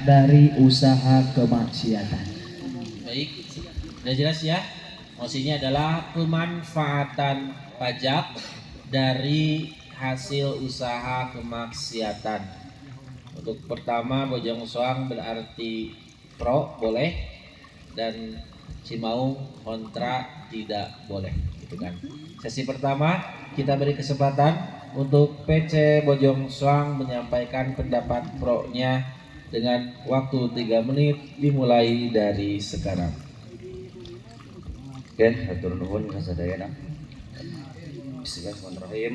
dari usaha kemaksiatan. Baik, sudah jelas ya. Maksudnya adalah pemanfaatan pajak dari hasil usaha kemaksiatan. Untuk pertama Bojong Soang berarti pro boleh dan Cimaung kontra tidak boleh, gitu kan. Sesi pertama kita beri kesempatan untuk PC Bojong Soang menyampaikan pendapat pro-nya dengan waktu 3 menit dimulai dari sekarang. Oke, hatur nuhun kasadayana. Bismillahirrahmanirrahim.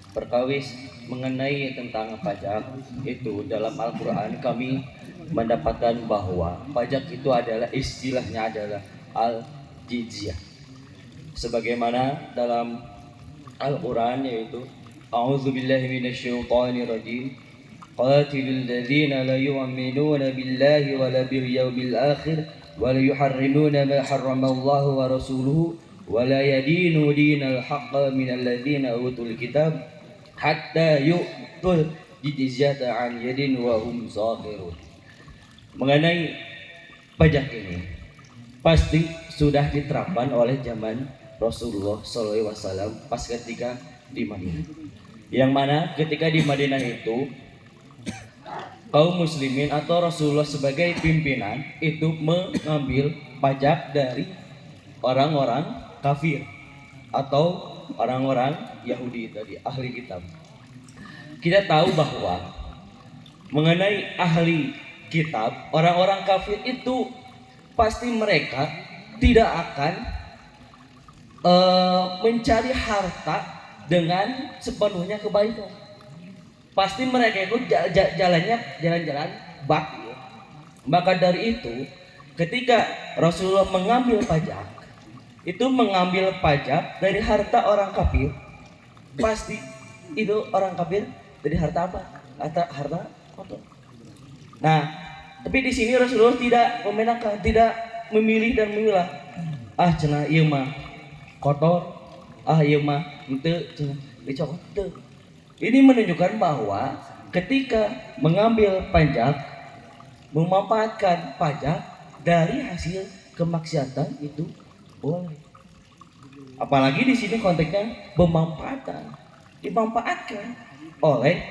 Perkawis mengenai tentang pajak itu dalam Al-Quran kami mendapatkan bahwa pajak itu adalah istilahnya adalah al-jizyah. Sebagaimana dalam Al-Quran yaitu A'udzubillahi minasyaitonirrajim. Qatilul ladzina la yu'minuna billahi wa la bil yawmil akhir wa la yuharrimuna ma harramallahu wa rasuluhu wa la yadinu dinal haqqa minal ladzina utul kitab hatta yu'tul jizyata an yadin wa hum saghirun. Mengenai pajak ini pasti sudah diterapkan oleh zaman Rasulullah SAW pas ketika di Madinah. Yang mana ketika di Madinah itu kaum muslimin atau Rasulullah sebagai pimpinan itu mengambil pajak dari orang-orang kafir atau orang-orang Yahudi tadi, ahli kitab. Kita tahu bahwa mengenai ahli kitab, orang-orang kafir itu pasti mereka tidak akan mencari harta dengan sepenuhnya kebaikan. Pasti mereka itu jalan-jalan bakti. Maka dari itu ketika Rasulullah mengambil pajak, itu mengambil pajak dari harta orang kafir, pasti itu orang kafir dari harta apa? Harta kotor. Nah, tapi di sini Rasulullah tidak membedakan, tidak memilih dan memilah. Ah cenah ieu mah kotor, ah ieu mah henteu cenah dicokot teu. Ini menunjukkan bahwa ketika mengambil pajak, memanfaatkan pajak dari hasil kemaksiatan itu boleh. Apalagi di sini konteksnya pemanfaatan, dimanfaatkan oleh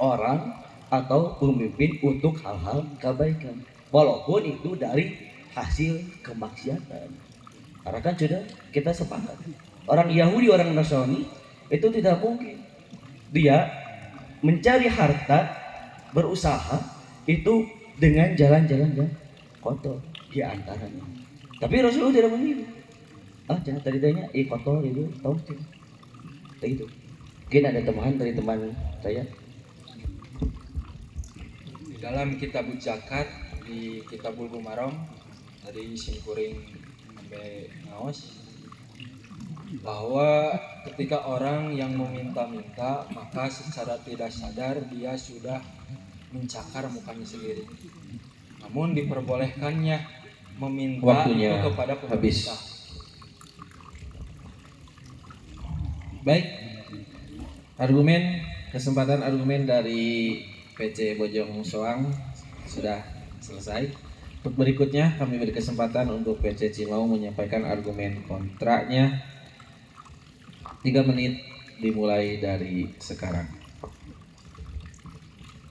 orang atau pemimpin untuk hal-hal kebaikan, walaupun itu dari hasil kemaksiatan. Karena kan sudah kita sepakat, orang Yahudi, orang Nasrani itu tidak mungkin dia mencari harta, berusaha itu dengan jalan-jalan yang kotor di antaranya. Tapi Rasulullah tidak memilih. Ah, jangan tadi tanya, kotor itu tahu tidak? Itu. Mungkin ada teman dari teman saya. Di dalam kitab zakat di Kitabul Gumarong dari Simkuring sampai Ngaos, bahwa ketika orang yang meminta-minta maka secara tidak sadar dia sudah mencakar mukanya sendiri. Namun diperbolehkannya meminta Waktunya itu kepada pemerintah. Baik, kesempatan argumen dari PC Bojong Soang sudah selesai. Untuk berikutnya kami beri kesempatan untuk PC Cimaung menyampaikan argumen kontraknya. 3 menit dimulai dari sekarang.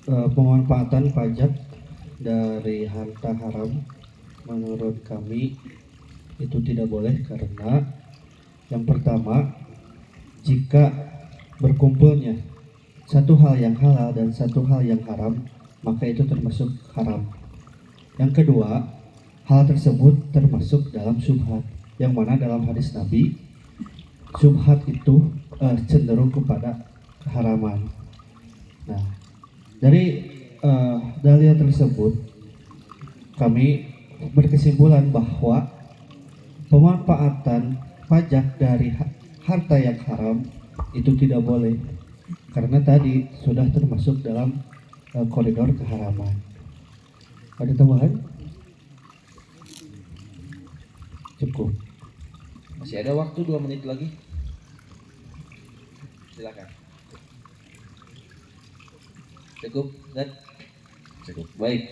Pemanfaatan pajak dari harta haram menurut kami itu tidak boleh, karena yang pertama, jika berkumpulnya satu hal yang halal dan satu hal yang haram, maka itu termasuk haram. Yang kedua, hal tersebut termasuk dalam syubhat, yang mana dalam hadis Nabi syubhat itu cenderung kepada keharaman. Nah, dari dalil tersebut kami berkesimpulan bahwa pemanfaatan pajak dari harta yang haram itu tidak boleh, karena tadi sudah termasuk dalam koridor keharaman. Ada tambahan? Cukup. Masih ada waktu 2 menit lagi. Silakan. Cukup, dan Cukup. Baik.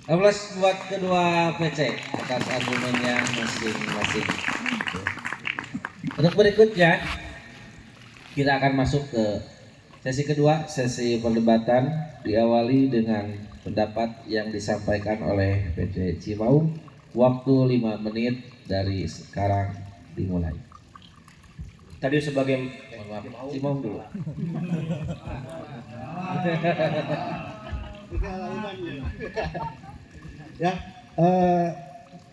Aplaus buat kedua PC atas argumennya masing-masing. Untuk berikutnya kita akan masuk ke sesi kedua, sesi perdebatan diawali dengan pendapat yang disampaikan oleh PC Cimaung. Waktu 5 menit dari sekarang dimulai. Tadi sebagai Cimaung dulu. Ya,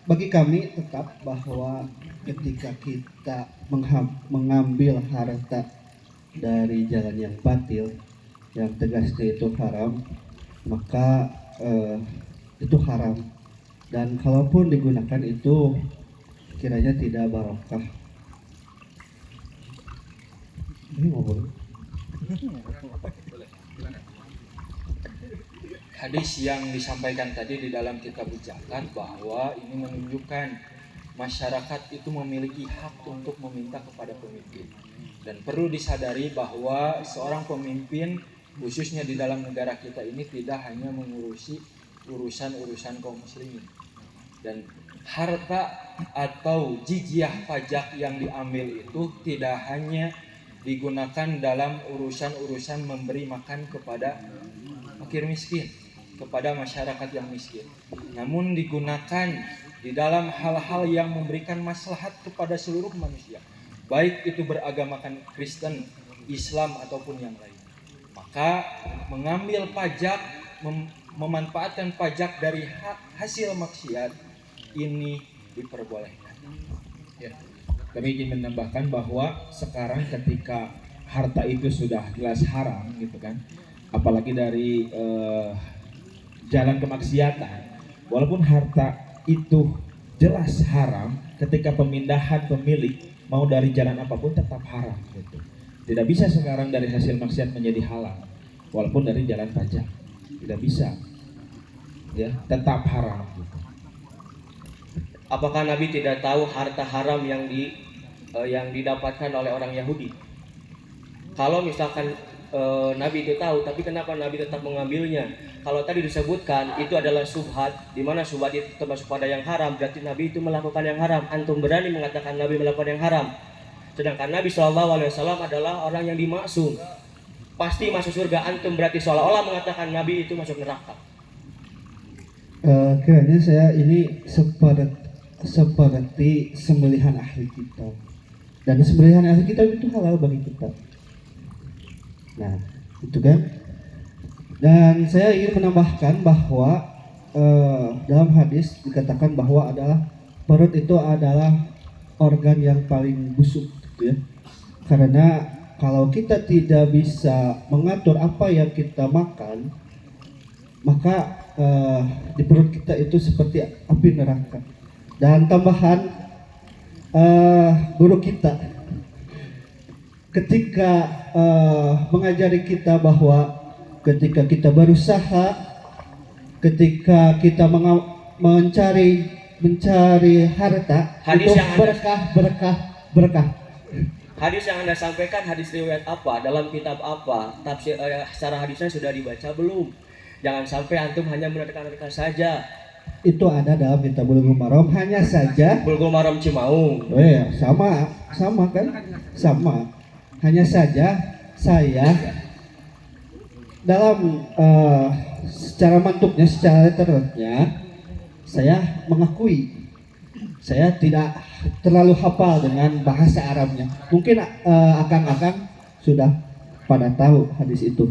bagi kami tetap bahwa ketika kita mengambil harta dari jalan yang batil, yang tegasnya itu haram, maka itu haram. Dan kalaupun digunakan itu kiranya tidak barokah. Ini ngobrol. Hadis yang disampaikan tadi di dalam kitab zakat bahwa ini menunjukkan masyarakat itu memiliki hak untuk meminta kepada pemimpin. Dan perlu disadari bahwa seorang pemimpin khususnya di dalam negara kita ini tidak hanya mengurusi urusan-urusan kaum muslimin. Dan harta atau jizyah pajak yang diambil itu tidak hanya digunakan dalam urusan-urusan memberi makan kepada fakir miskin, kepada masyarakat yang miskin, namun digunakan di dalam hal-hal yang memberikan maslahat kepada seluruh manusia, baik itu beragamakan Kristen, Islam ataupun yang lain. Maka mengambil pajak, memanfaatkan pajak dari hasil maksiat ini diperbolehkan. Ya. Kami ingin menambahkan bahwa sekarang ketika harta itu sudah jelas haram gitu kan, apalagi dari jalan kemaksiatan, walaupun harta itu jelas haram, ketika pemindahan pemilik mau dari jalan apapun tetap haram gitu. Tidak bisa sekarang dari hasil maksiat menjadi halal, walaupun dari jalan pajak tidak bisa, ya tetap haram gitu. apakah Nabi tidak tahu harta haram yang didapatkan oleh orang Yahudi? Kalau misalkan Nabi itu tahu, tapi kenapa Nabi tetap mengambilnya? Kalau tadi disebutkan itu adalah subhat, di mana subhat itu termasuk pada yang haram, berarti Nabi itu melakukan yang haram. Antum berani mengatakan Nabi melakukan yang haram, sedangkan Nabi SAW adalah orang yang dimaksum, pasti masuk surga. Antum berarti seolah-olah mengatakan Nabi itu masuk neraka. Kiranya saya ini seperti sembelihan ahli kitab, dan sembelihan ahli kitab itu halal bagi kita. Nah, itu kan. Dan saya ingin menambahkan bahwa dalam hadis dikatakan bahwa perut itu adalah organ yang paling busuk, gitu ya. Karena kalau kita tidak bisa mengatur apa yang kita makan, maka di perut kita itu seperti api neraka. Dan tambahan, guru kita ketika mengajari kita bahwa ketika kita berusaha, ketika kita mencari harta, Hadis itu yang berkah. Hadis yang Anda sampaikan hadis riwayat apa? Dalam kitab apa? Tafsir secara hadisnya sudah dibaca belum? Jangan sampai antum hanya menerka-nerka saja. Itu ada dalam kitab Bulughul Maram, hanya saja Bulughul Maram Cimaung. sama kan? Sama. Hanya saja saya dalam secara mantuknya, secara literarnya, saya mengakui saya tidak terlalu hafal dengan bahasa Arabnya. Mungkin akang-akang sudah pada tahu hadis itu.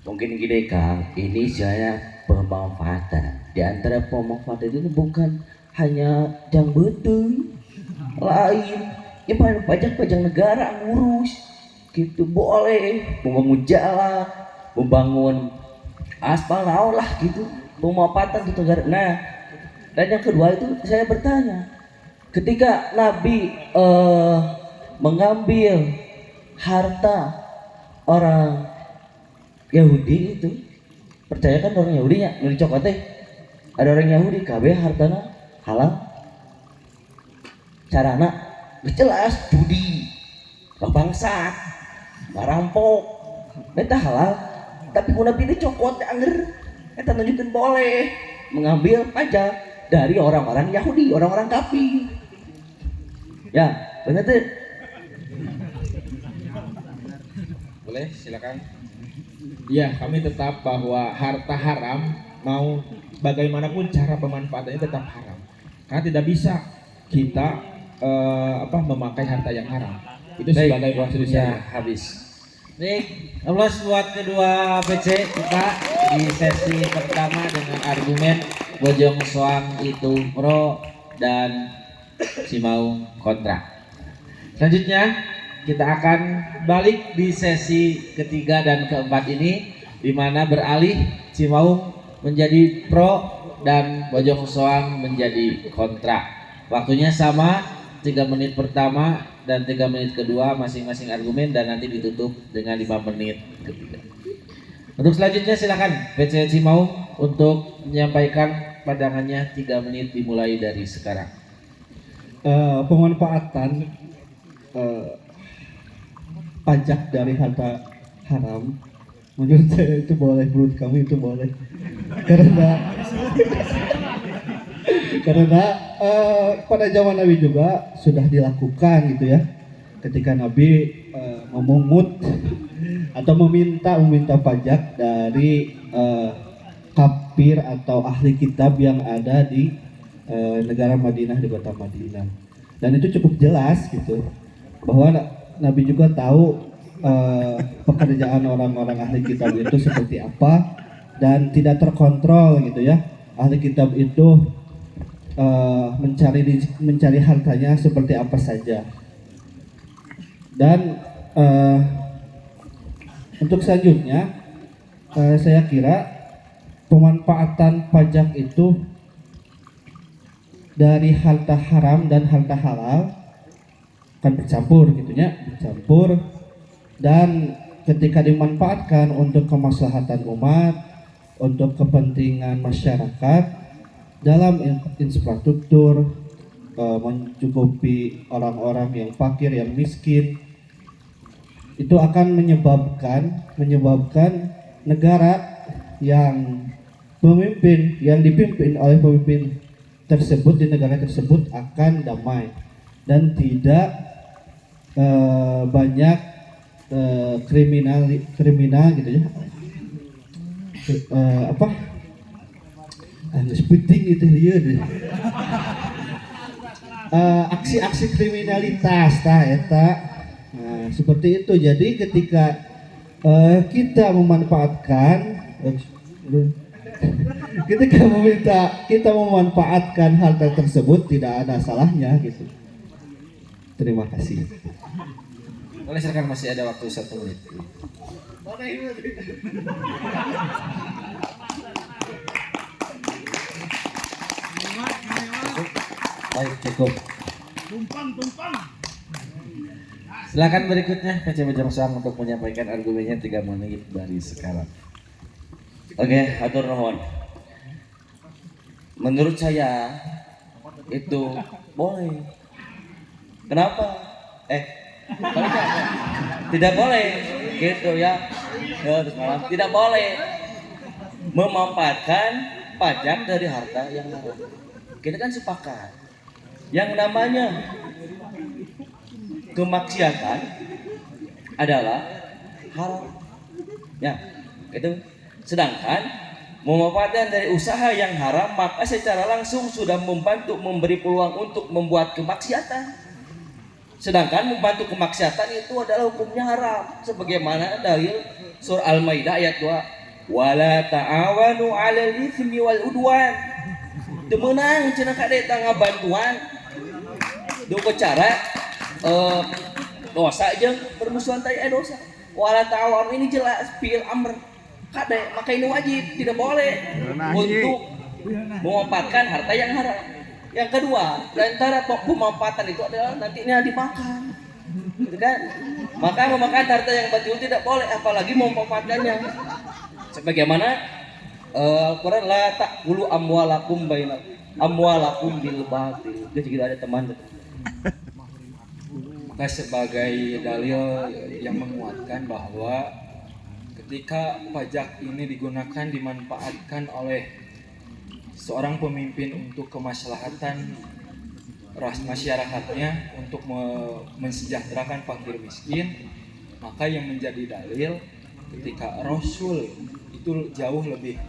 Mungkin gini Kang, ini saya pemanfaatan. Di antara pemanfaatan itu bukan hanya yang betul, lain. Ya pajak negara ngurus, gitu boleh. Membangun jalan, membangun aspal, lah gitu. Pemanfaatan untuk negara. Nah, dan yang kedua itu saya bertanya, ketika Nabi mengambil harta orang Yahudi itu, percayakan orang Yahudinya nu dicokot teh ada orang Yahudi kabeh hartana halal, carana jelas judi, kebangsaan, ngarampok, eta halal. tapi guna pilih cokot anger eta nunjukeun boleh mengambil pajak dari orang-orang Yahudi, orang-orang kafir. Ya, benar tuh. Boleh, silakan. Ya, kami tetap bahwa harta haram mau bagaimanapun cara pemanfaatannya tetap haram. Karena tidak bisa kita memakai harta yang haram. Itu Baik, sebagai prosedur ya, saya. habis. Baik, aplaus buat kedua PC kita di sesi pertama dengan argumen Bojong Soang itu pro dan Cimaung kontra. Selanjutnya kita akan balik di sesi ketiga dan keempat ini, di mana beralih Cimaung menjadi pro dan Bojong Soang menjadi kontra. Waktunya sama, 3 menit pertama dan 3 menit kedua masing-masing argumen, dan nanti ditutup dengan 5 menit ketiga. Untuk selanjutnya silakan PC Cimaung untuk menyampaikan pandangannya. 3 menit dimulai dari sekarang. Pemanfaatan pajak dari harta haram menurut saya itu boleh, menurut kami itu boleh, karena pada zaman Nabi juga sudah dilakukan gitu ya, ketika Nabi memungut atau meminta pajak dari kafir atau ahli kitab yang ada di negara Madinah, di kota Madinah. Dan itu cukup jelas gitu bahwa Nabi juga tahu pekerjaan orang-orang ahli kitab itu seperti apa dan tidak terkontrol gitu ya. Ahli kitab itu mencari hartanya seperti apa saja. Dan untuk selanjutnya saya kira pemanfaatan pajak itu dari harta haram dan harta halal kan bercampur gitunya, bercampur, dan ketika dimanfaatkan untuk kemaslahatan umat, untuk kepentingan masyarakat dalam infrastruktur, mencukupi orang-orang yang fakir, yang miskin, itu akan menyebabkan negara yang dipimpin oleh pemimpin tersebut di negara tersebut akan damai dan tidak banyak kriminal gitu ya, penting itu dia aksi-aksi kriminalitas seperti itu. Jadi ketika kita memanfaatkan harta tersebut, tidak ada salahnya gitu. Terima kasih. Boleh silakan, masih ada waktu 1 menit. Baik, cukup. Silakan berikutnya PC Bojong Soang untuk menyampaikan argumennya 3 menit dari sekarang. Oke, atur nuhun. Menurut saya itu boleh. Kenapa? Tidak boleh gitu ya. Terus malam tidak boleh memanfaatkan pajak dari harta yang haram. Kita kan sepakat yang namanya kemaksiatan adalah haram. Ya, itu. Sedangkan memanfaatkan dari usaha yang haram, maka secara langsung sudah membantu memberi peluang untuk membuat kemaksiatan. Sedangkan membantu kemaksiatan itu adalah hukumnya haram, sebagaimana dalil surah Al-Maidah ayat 2, wala ta'awanu 'alal itsmi wal udwan. Teu meunang cenah kade tangga bantuan dua cara dosa jeung permusuhan tadi dosa. Wala ta'awanu ini jelas fi'il amr. Kade maka ini wajib, tidak boleh untuk memanfaatkan harta yang haram. Yang kedua, antara pemanfaatan itu adalah nantinya dimakan, gitu kan? Maka memakan harta yang batil tidak boleh, apalagi memanfaatkannya. Sebagaimana Al-Quran la ta'kulu amwalakum bil batil. Jadi kita ada teman. Maka sebagai dalil yang menguatkan bahwa ketika pajak ini digunakan dimanfaatkan oleh seorang pemimpin untuk kemaslahatan masyarakatnya untuk mensejahterakan fakir miskin, maka yang menjadi dalil ketika Rasul itu jauh lebih